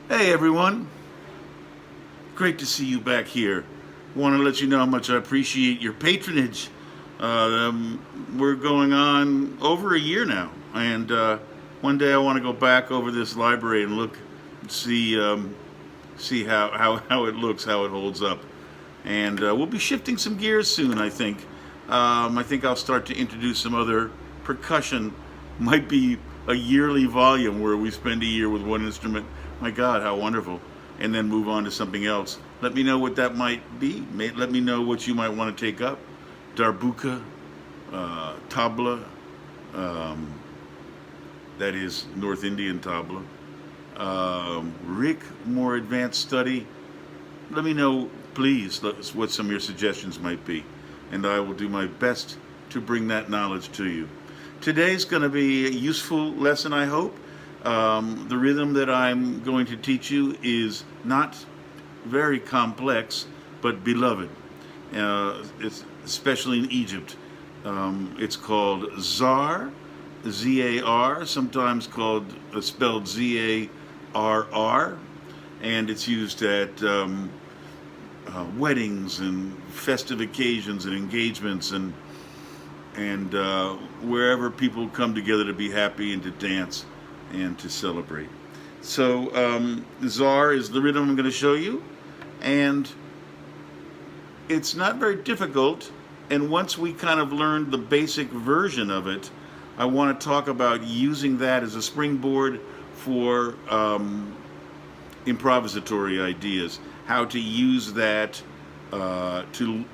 Hey everyone, great to see you back here. Want to let you know how much I appreciate your patronage. We're going on over a year now, and one day I want to go back over this library and look, see, see how it looks, how it holds up, and we'll be shifting some gears soon. I think I'll start to introduce some other percussion. Might be a yearly volume where we spend a year with one instrument. My God, how wonderful. And then move on to something else. Let me know what that might be. Let me know what you might want to take up. Darbuka, tabla, that is North Indian tabla. Rick, more advanced study. Let me know, please, what some of your suggestions might be. And I will do my best to bring that knowledge to you. Today's going to be a useful lesson, I hope. The rhythm that I'm going to teach you is not very complex, but beloved. It's especially in Egypt. It's called Zarr, Z-A-R, sometimes spelled Z-A-R-R, and it's used at weddings and festive occasions and engagements and wherever people come together to be happy and to dance and to celebrate. So Zarr is the rhythm I'm going to show you, and it's not very difficult. And once we kind of learned the basic version of it, I want to talk about using that as a springboard for improvisatory ideas, how to use that to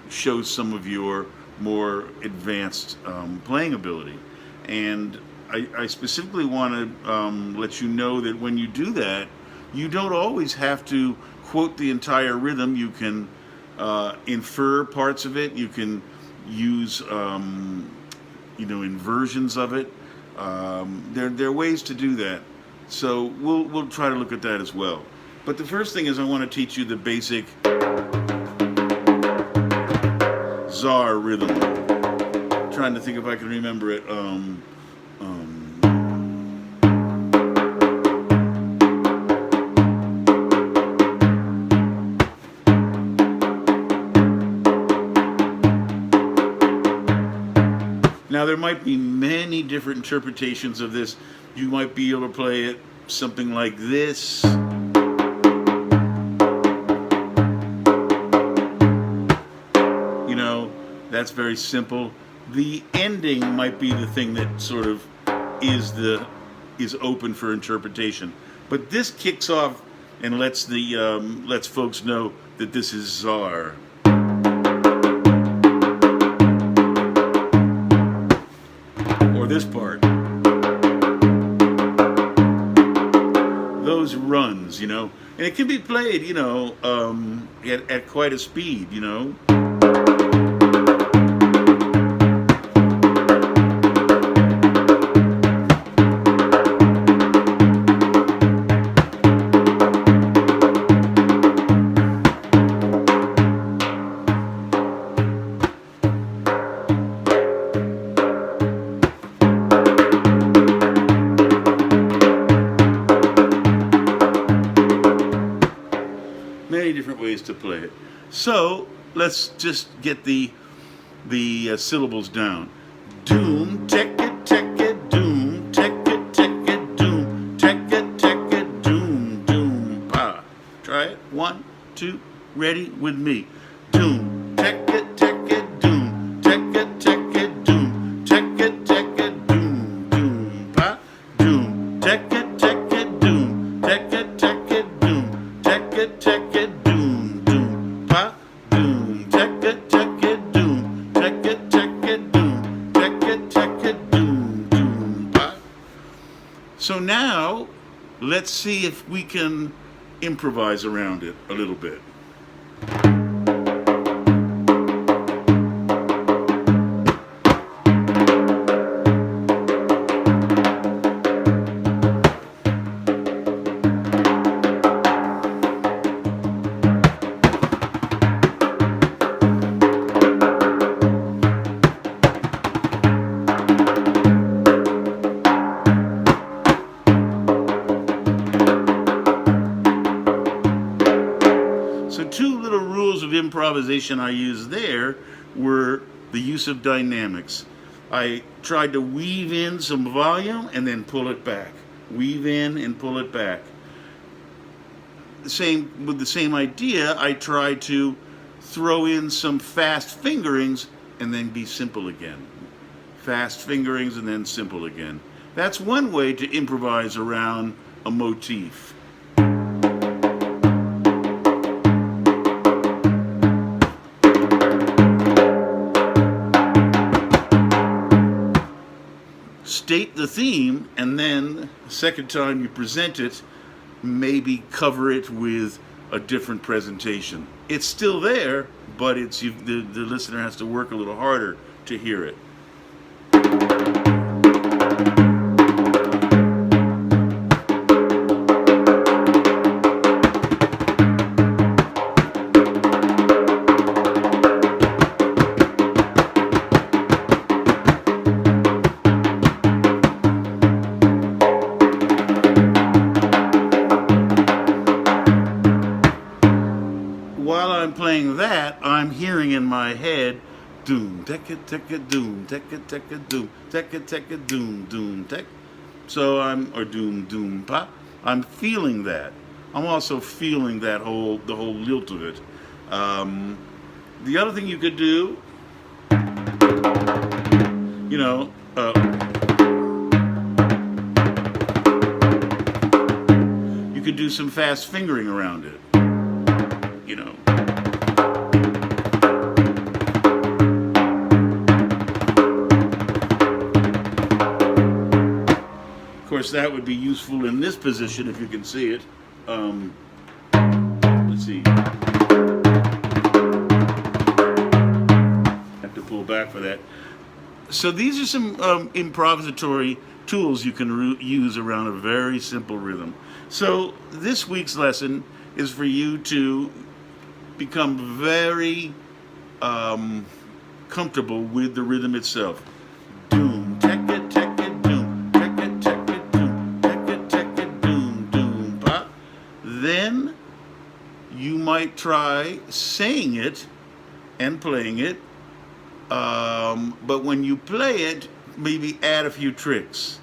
show some of your more advanced playing ability. And I specifically want to let you know that when you do that, you don't always have to quote the entire rhythm. You can infer parts of it. You can use inversions of it. There are ways to do that. So we'll try to look at that as well. But the first thing is I want to teach you the basic Zarr rhythm. I'm trying to think if I can remember it. Now there might be many different interpretations of this. You might be able to play it something like this. That's very simple. The ending might be the thing that sort of is open for interpretation. But this kicks off and lets folks know that this is Zarr. Or this part. Those runs, and it can be played, at quite a speed, Many different ways to play it. So let's just get the syllables down. Doom, tek it, doom, tek it, doom, tek it, doom, doom, pa. Try it. 1, 2, ready with me. Doom, tek it, doom, tek it, doom, tek it, doom, doom, pa. Doom, tek it, doom, tek it, doom, tek it, doom, doom, pa. Doom, tek it, doom, tek it, doom, tek it, doom, doom, pa. So now, let's see if we can improvise around it a little bit. of improvisation I used there were the use of dynamics. I tried to weave in some volume and then pull it back. Weave in and pull it back. With the same idea, I tried to throw in some fast fingerings and then be simple again. Fast fingerings and then simple again. That's one way to improvise around a motif. State the theme, and then the second time you present it, maybe cover it with a different presentation. It's still there, but the listener has to work a little harder to hear it. While I'm playing that, I'm hearing in my head, doom, tekka tekka doom, tekka tekka doom, tekka tekka doom, doom tek. Or doom doom pa. I'm feeling that. I'm also feeling the whole lilt of it. The other thing you could do, you could do some fast fingering around it. Of course, that would be useful in this position if you can see it. Let's see. Have to pull back for that. So these are some improvisatory tools you can use around a very simple rhythm. So this week's lesson is for you to become very comfortable with the rhythm itself. Doom, tekka, tekka, doom, tekka, tekka, doom, tekka, tekka, doom, doom, pa. Then you might try saying it and playing it, but when you play it, maybe add a few tricks.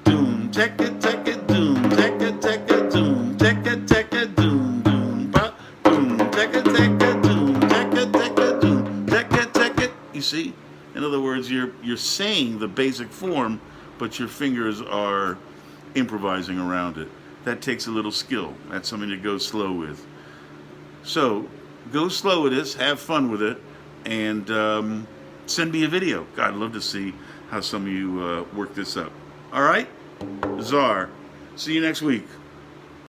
Doom, tekka, tekka, doom, tekka, tekka, doom, tekka, tekka, doom, doom, pa. Doom, tekka, tekka, doom, tekka, tekka, doom, tekka, tekka. You see? In other words, you're saying the basic form, but your fingers are improvising around it. That takes a little skill. That's something to go slow with. So, go slow with this, have fun with it, and send me a video. God, I'd love to see how some of you work this up. All right? Zarr. See you next week.